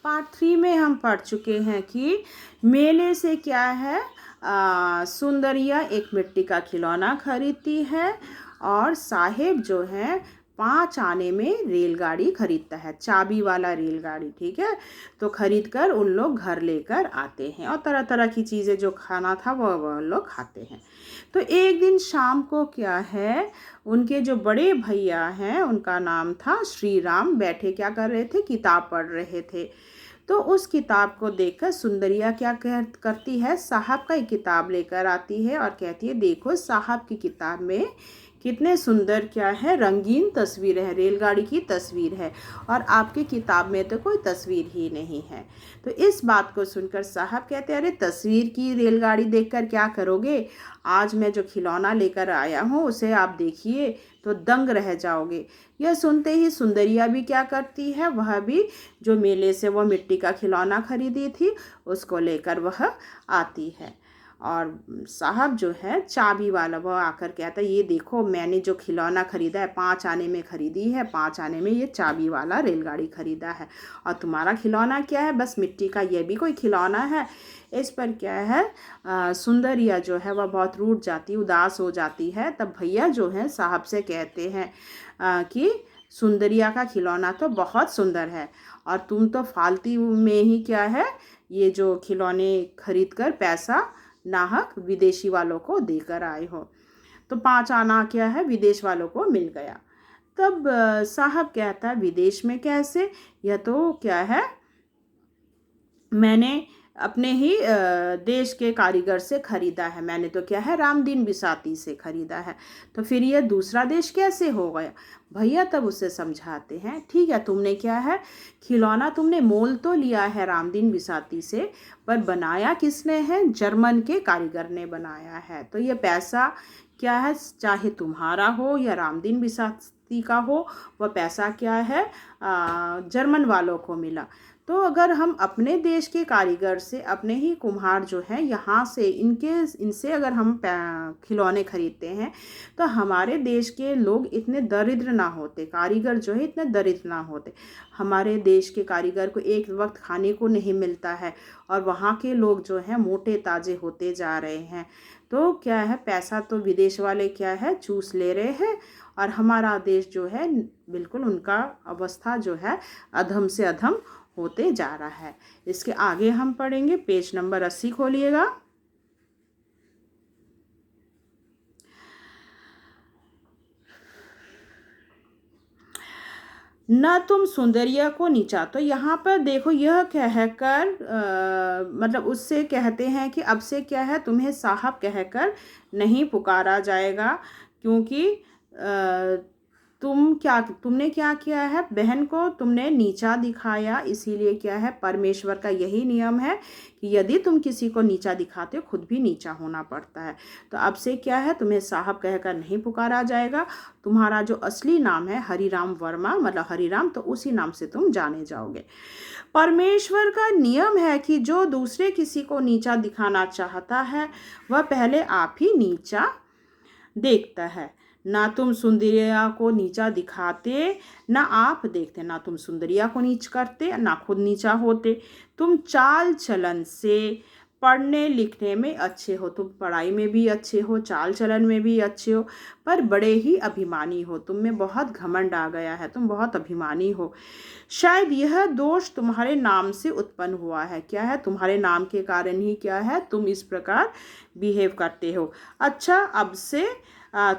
Part 3 में हम पढ़ चुके हैं कि मेले से क्या है, सुंदरिया एक मिट्टी का खिलौना खरीदती है और साहेब जो है 5 आने में रेलगाड़ी खरीदता है, चाबी वाला रेलगाड़ी। ठीक है, तो खरीद कर उन लोग घर लेकर आते हैं और तरह तरह की चीज़ें जो खाना था वह लोग खाते हैं। तो एक दिन शाम को क्या है, उनके जो बड़े भैया हैं उनका नाम था श्री राम, बैठे क्या कर रहे थे, किताब पढ़ रहे थे। तो उस किताब को देखकर सुंदरिया क्या करती है, साहब का एक किताब लेकर आती है और कहती है देखो साहब की किताब में कितने सुंदर क्या है, रंगीन तस्वीर है, रेलगाड़ी की तस्वीर है और आपकी किताब में तो कोई तस्वीर ही नहीं है। तो इस बात को सुनकर साहब कहते हैं अरे तस्वीर की रेलगाड़ी देखकर क्या करोगे, आज मैं जो खिलौना लेकर आया हूँ उसे आप देखिए तो दंग रह जाओगे। यह सुनते ही सुंदरिया भी क्या करती है, वह भी जो मेले से वो मिट्टी का खिलौना खरीदी थी उसको लेकर वह आती है और साहब जो है चाबी वाला वह आकर कहता है ये देखो मैंने जो खिलौना ख़रीदा है 5 आने में ख़रीदी है, 5 आने में ये चाबी वाला रेलगाड़ी ख़रीदा है और तुम्हारा खिलौना क्या है, बस मिट्टी का, ये भी कोई खिलौना है। इस पर क्या है, सुंदरिया जो है वह बहुत रूठ जाती, उदास हो जाती है। तब भैया जो है साहब से कहते हैं कि सुंदरिया का खिलौना तो बहुत सुंदर है और तुम तो फालतू में ही क्या है ये जो खिलौने खरीद कर पैसा नाहक विदेशी वालों को देकर आए हो। तो 5 आना क्या है विदेश वालों को मिल गया। तब साहब कहता है विदेश में कैसे, यह तो क्या है मैंने अपने ही देश के कारीगर से ख़रीदा है, मैंने तो क्या है रामदीन बिसाती से ख़रीदा है, तो फिर यह दूसरा देश कैसे हो गया। भैया तब उसे समझाते हैं ठीक है तुमने क्या है खिलौना तुमने मोल तो लिया है रामदीन बिसाती से, पर बनाया किसने है, जर्मन के कारीगर ने बनाया है। तो ये पैसा क्या है, चाहे तुम्हारा हो या रामदीन बिसाती का हो, वह पैसा क्या है जर्मन वालों को मिला। तो अगर हम अपने देश के कारीगर से, अपने ही कुम्हार जो है यहाँ से इनसे अगर हम खिलौने खरीदते हैं तो हमारे देश के लोग इतने दरिद्र ना होते, कारीगर जो है इतने दरिद्र ना होते। हमारे देश के कारीगर को एक वक्त खाने को नहीं मिलता है और वहाँ के लोग जो हैं मोटे ताजे होते जा रहे हैं। तो क्या है पैसा तो विदेश वाले क्या है चूस ले रहे हैं और हमारा देश जो है बिल्कुल उनका अवस्था जो है अधम से अधम होते जा रहा है। इसके आगे हम पढ़ेंगे, पेज नंबर 80 खोलिएगा। न तुम सुंदरिया को नीचा, तो यहाँ पर देखो यह कहकर मतलब उससे कहते हैं कि अब से क्या है तुम्हें साहब कहकर नहीं पुकारा जाएगा, क्योंकि तुमने क्या किया है, बहन को तुमने नीचा दिखाया, इसीलिए क्या है परमेश्वर का यही नियम है कि यदि तुम किसी को नीचा दिखाते हो खुद भी नीचा होना पड़ता है। तो अब से क्या है तुम्हें साहब कहकर नहीं पुकारा जाएगा, तुम्हारा जो असली नाम है हरिराम वर्मा मतलब हरिराम, तो उसी नाम से तुम जाने जाओगे। परमेश्वर का नियम है कि जो दूसरे किसी को नीचा दिखाना चाहता है वह पहले आप ही नीचा देखता है। ना तुम सुंदरिया को नीचा दिखाते ना आप देखते, ना तुम सुंदरिया को नीच करते ना खुद नीचा होते। तुम चाल चलन से पढ़ने लिखने में अच्छे हो, तुम पढ़ाई में भी अच्छे हो, चाल चलन में भी अच्छे हो, पर बड़े ही अभिमानी हो, तुम में बहुत घमंड आ गया है, तुम बहुत अभिमानी हो। शायद यह दोष तुम्हारे नाम से उत्पन्न हुआ है, क्या है तुम्हारे नाम के कारण ही क्या है तुम इस प्रकार बिहेव करते हो। अच्छा अब से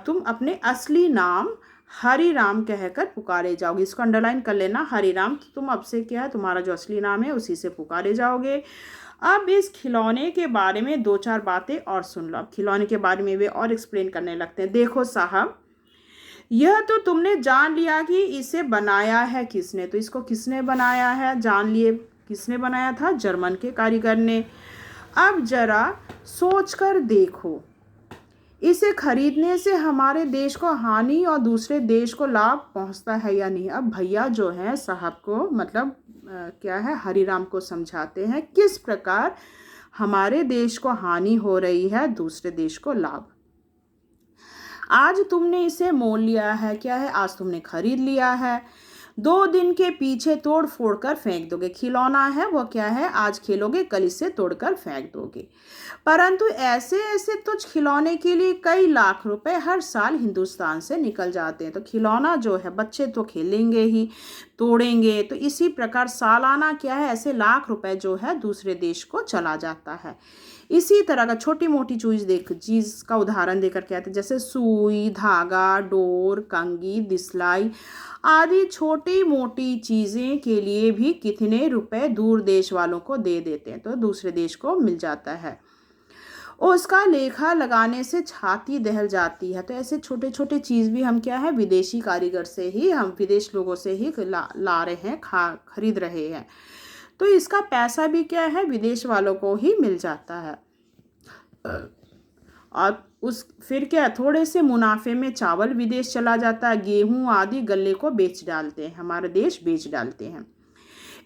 तुम अपने असली नाम हरि राम कहकर पुकारे जाओगे, इसको अंडरलाइन कर लेना, हरि राम, तो तुम अब से क्या है तुम्हारा जो असली नाम है उसी से पुकारे जाओगे। अब इस खिलौने के बारे में 2-4 बातें और सुन लो। अब खिलौने के बारे में वे और एक्सप्लेन करने लगते हैं। देखो साहब यह तो तुमने जान लिया कि इसे बनाया है किसने, तो इसको किसने बनाया है जान लिए, किसने बनाया था, जर्मन के कारीगर ने। अब जरा सोच कर देखो इसे खरीदने से हमारे देश को हानि और दूसरे देश को लाभ पहुंचता है या नहीं। अब भैया जो है साहब को मतलब क्या है हरिराम को समझाते हैं किस प्रकार हमारे देश को हानि हो रही है, दूसरे देश को लाभ। आज तुमने इसे मोल लिया है, क्या है आज तुमने खरीद लिया है, 2 दिन के पीछे तोड़ फोड़ कर फेंक दोगे। खिलौना है वो क्या है, आज खेलोगे कल इसे तोड़कर फेंक दोगे। परंतु ऐसे ऐसे तुच्छ खिलौने के लिए कई लाख रुपए हर साल हिंदुस्तान से निकल जाते हैं। तो खिलौना जो है बच्चे तो खेलेंगे ही, तोड़ेंगे, तो इसी प्रकार सालाना क्या है ऐसे लाख रुपए जो है दूसरे देश को चला जाता है। इसी तरह का छोटी मोटी चीज़ का उदाहरण देकर कहते हैं, जैसे सुई, धागा, डोर, कंघी, दिसलाई आदि छोटी मोटी चीज़ें के लिए भी कितने रुपए दूर देश वालों को दे देते हैं, तो दूसरे देश को मिल जाता है। उसका लेखा लगाने से छाती दहल जाती है। तो ऐसे छोटे छोटे चीज़ भी हम क्या है विदेशी कारीगर से ही, हम विदेश लोगों से ही ला रहे हैं, खरीद रहे हैं। तो इसका पैसा भी क्या है विदेश वालों को ही मिल जाता है। और फिर क्या थोड़े से मुनाफे में चावल विदेश चला जाता है, गेहूं आदि गल्ले को बेच डालते हैं, हमारे देश बेच डालते हैं।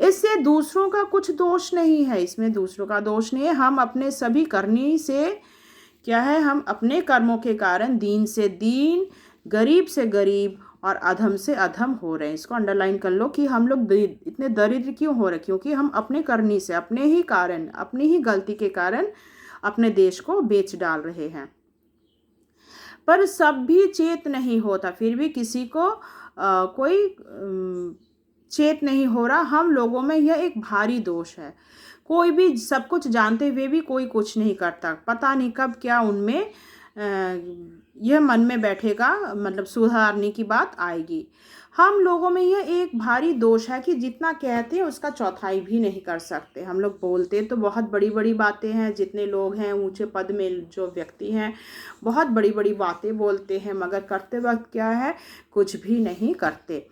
इससे दूसरों का कुछ दोष नहीं है, इसमें दूसरों का दोष नहीं है। हम अपने सभी करनी से क्या है, हम अपने कर्मों के कारण दीन से दीन, गरीब से गरीब और अधम से अधम हो रहे हैं। इसको अंडरलाइन कर लो कि हम लोग इतने दरिद्र क्यों हो रहे, क्योंकि हम अपने करनी से, अपने ही कारण, अपनी ही गलती के कारण अपने देश को बेच डाल रहे हैं। पर सब भी चेत नहीं होता, फिर भी किसी को कोई चेत नहीं हो रहा। हम लोगों में यह एक भारी दोष है। कोई भी सब कुछ जानते हुए भी कोई कुछ नहीं करता। पता नहीं कब क्या उनमें यह मन में बैठेगा, मतलब सुधारने की बात आएगी। हम लोगों में यह एक भारी दोष है कि जितना कहते हैं उसका चौथाई भी नहीं कर सकते। हम लोग बोलते तो बहुत बड़ी बड़ी बातें हैं, जितने लोग हैं ऊंचे पद में जो व्यक्ति हैं बहुत बड़ी बड़ी बातें बोलते हैं, मगर करते वक्त क्या है कुछ भी नहीं करते,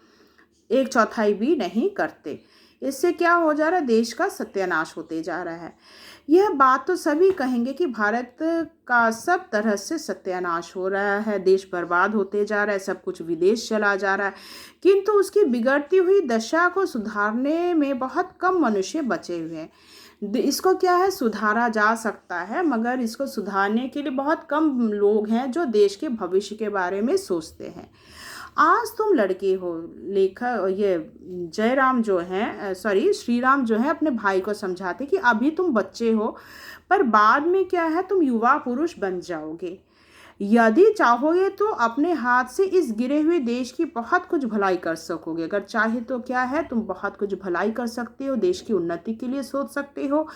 एक चौथाई भी नहीं करते। इससे क्या हो जा रहा है, देश का सत्यानाश होते जा रहा है। यह बात तो सभी कहेंगे कि भारत का सब तरह से सत्यानाश हो रहा है, देश बर्बाद होते जा रहा है, सब कुछ विदेश चला जा रहा है, किंतु उसकी बिगड़ती हुई दशा को सुधारने में बहुत कम मनुष्य बचे हुए हैं। इसको क्या है सुधारा जा सकता है, मगर इसको सुधारने के लिए बहुत कम लोग हैं जो देश के भविष्य के बारे में सोचते हैं। आज तुम लड़के हो, लेखक ये जयराम जो हैं श्री राम जो है अपने भाई को समझाते कि अभी तुम बच्चे हो, पर बाद में क्या है तुम युवा पुरुष बन जाओगे। यदि चाहोगे तो अपने हाथ से इस गिरे हुए देश की बहुत कुछ भलाई कर सकोगे। अगर चाहे तो क्या है तुम बहुत कुछ भलाई कर सकते हो, देश की उन्नति के लिए सोच सकते हो।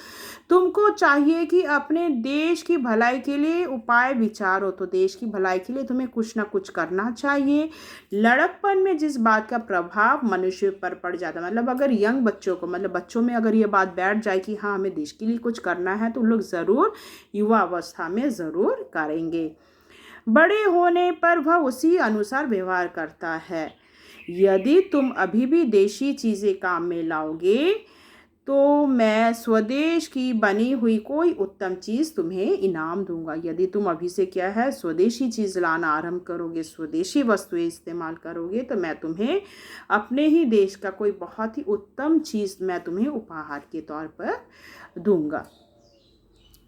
तुमको चाहिए कि अपने देश की भलाई के लिए उपाय विचारो, तो देश की भलाई के लिए तुम्हें कुछ ना कुछ करना चाहिए। लड़कपन में जिस बात का प्रभाव मनुष्य पर पड़ जाता है, मतलब अगर यंग बच्चों को, मतलब बच्चों में अगर ये बात बैठ जाए कि हाँ हमें देश के लिए कुछ करना है, तो लोग ज़रूर युवा अवस्था में ज़रूर करेंगे। बड़े होने पर वह उसी अनुसार व्यवहार करता है। यदि तुम अभी भी देशी चीज़ें काम में लाओगे तो मैं स्वदेश की बनी हुई कोई उत्तम चीज़ तुम्हें इनाम दूंगा। यदि तुम अभी से क्या है स्वदेशी चीज़ लाना आरंभ करोगे, स्वदेशी वस्तुएं इस्तेमाल करोगे, तो मैं तुम्हें अपने ही देश का कोई बहुत ही उत्तम चीज़ मैं तुम्हें उपहार के तौर पर दूंगा।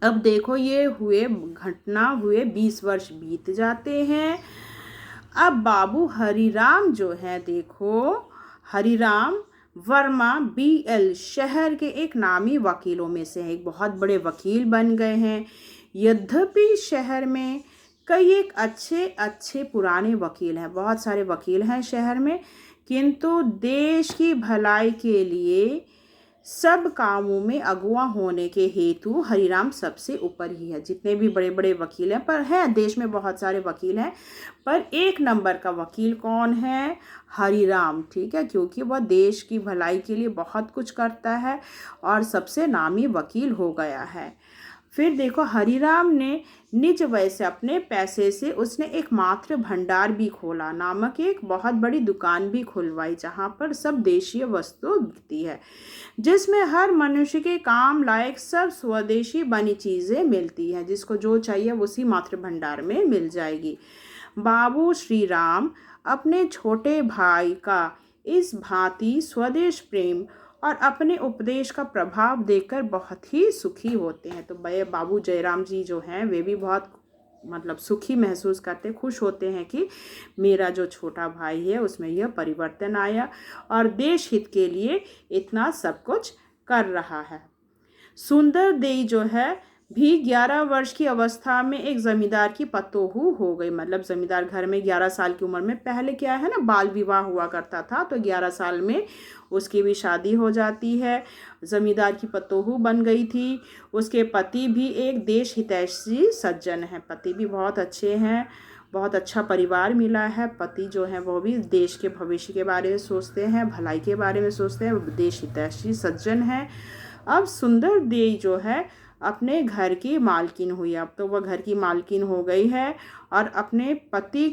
अब देखो ये घटना हुए 20 वर्ष बीत जाते हैं। अब बाबू हरिराम जो है, देखो हरिराम वर्मा BL शहर के एक नामी वकीलों में से है, एक बहुत बड़े वकील बन गए हैं। यद्यपि शहर में कई एक अच्छे अच्छे पुराने वकील हैं, बहुत सारे वकील हैं शहर में, किंतु देश की भलाई के लिए सब कामों में अगुआ होने के हेतु हरिराम सबसे ऊपर ही है। जितने भी बड़े बड़े वकील हैं, पर हैं देश में बहुत सारे वकील हैं, पर एक नंबर का वकील कौन है, हरिराम, ठीक है, क्योंकि वह देश की भलाई के लिए बहुत कुछ करता है और सबसे नामी वकील हो गया है। फिर देखो हरिराम ने निज व्यय से, अपने पैसे से उसने एक मात्र भंडार भी खोला, नामक एक बहुत बड़ी दुकान भी खुलवाई, जहाँ पर सब देशीय वस्तु बिकती है, जिसमें हर मनुष्य के काम लायक सब स्वदेशी बनी चीज़ें मिलती हैं। जिसको जो चाहिए उसी मात्र भंडार में मिल जाएगी। बाबू श्री राम अपने छोटे भाई का इस भांति स्वदेश प्रेम और अपने उपदेश का प्रभाव देखकर बहुत ही सुखी होते हैं। तो बाबू जयराम जी जो हैं वे भी बहुत मतलब सुखी महसूस करते, खुश होते हैं कि मेरा जो छोटा भाई है उसमें यह परिवर्तन आया और देश हित के लिए इतना सब कुछ कर रहा है। सुंदर देई जो है भी 11 वर्ष की अवस्था में एक जमींदार की पतोहू हो गई। मतलब जमींदार घर में 11 साल की उम्र में, पहले क्या है ना बाल विवाह हुआ करता था, तो 11 साल में उसकी भी शादी हो जाती है। जमींदार की पतोहू बन गई थी। उसके पति भी एक देश हितैषी सज्जन हैं, पति भी बहुत अच्छे हैं, बहुत अच्छा परिवार मिला है। पति जो है वो भी देश के भविष्य के बारे में सोचते हैं, भलाई के बारे में सोचते हैं, देश हितैषी सज्जन हैं। अब सुंदर देई जो है अपने घर की मालकिन हुई। अब तो वह घर की मालकिन हो गई है और अपने पति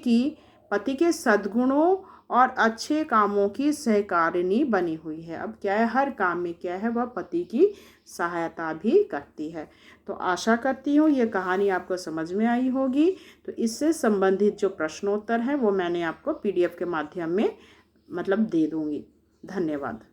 के सद्गुणों और अच्छे कामों की सहकारिणी बनी हुई है। अब क्या है, हर काम में क्या है, वह पति की सहायता भी करती है। तो आशा करती हूँ ये कहानी आपको समझ में आई होगी। तो इससे संबंधित जो प्रश्नोत्तर हैं वो मैंने आपको PDF के माध्यम में मतलब दे दूँगी। धन्यवाद।